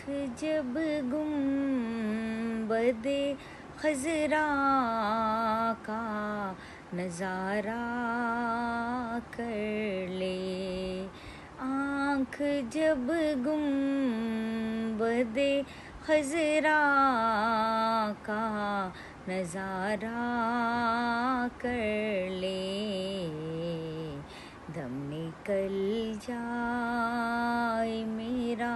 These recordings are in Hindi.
जब गुंबदे खज़रा का नज़ारा कर ले, आँख जब गुंबदे खज़रा का नज़ारा कर ले, दम निकल जाए मेरा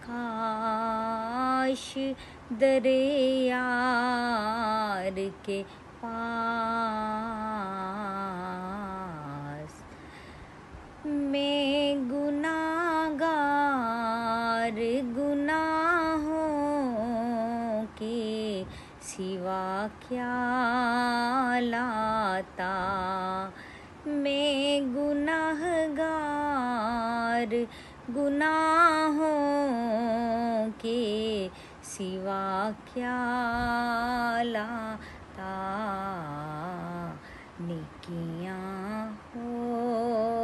काश दरे यार के पास। मैं गुनाहगार गुनाहों के सिवा क्या लाता, मैं गुनाहगार गुनाहों के सिवा क्या लाता। नेकियां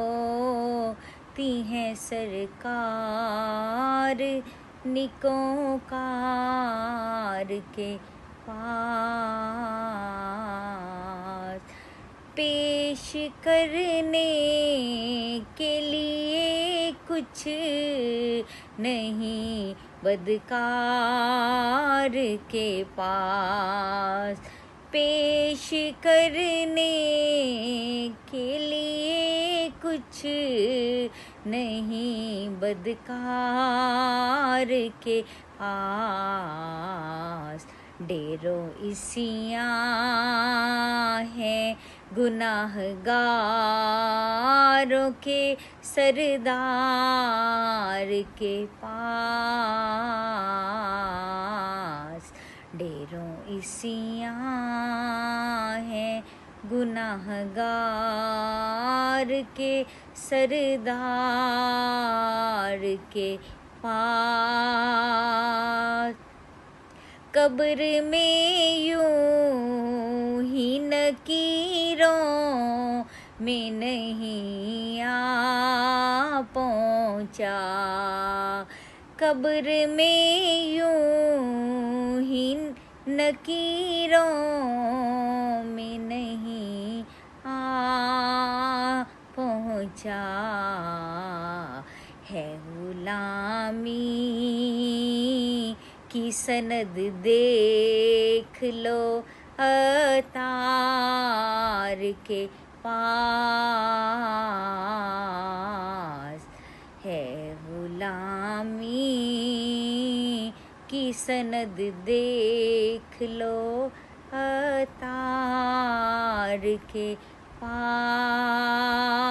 होती हैं सरकार निकोकार के पास, पेश करने के लिए कुछ नहीं बदकार के पास, पेश करने के लिए कुछ नहीं बदकार के पास। ढेरों इसियाँ हैं गुनाहगारों के सरदार के पास, ढेरों इसियाँ हैं गुनाहगार के सरदार के पास। कब्र में यूं ही नकीरों में नहीं आ पहुँचा, कब्र में यूं ही नकीरों में नहीं आ पहुँचा। है गुलामी की सनद देख लो अतार के पास, है गुलामी की सनद देख लो अतार के पास।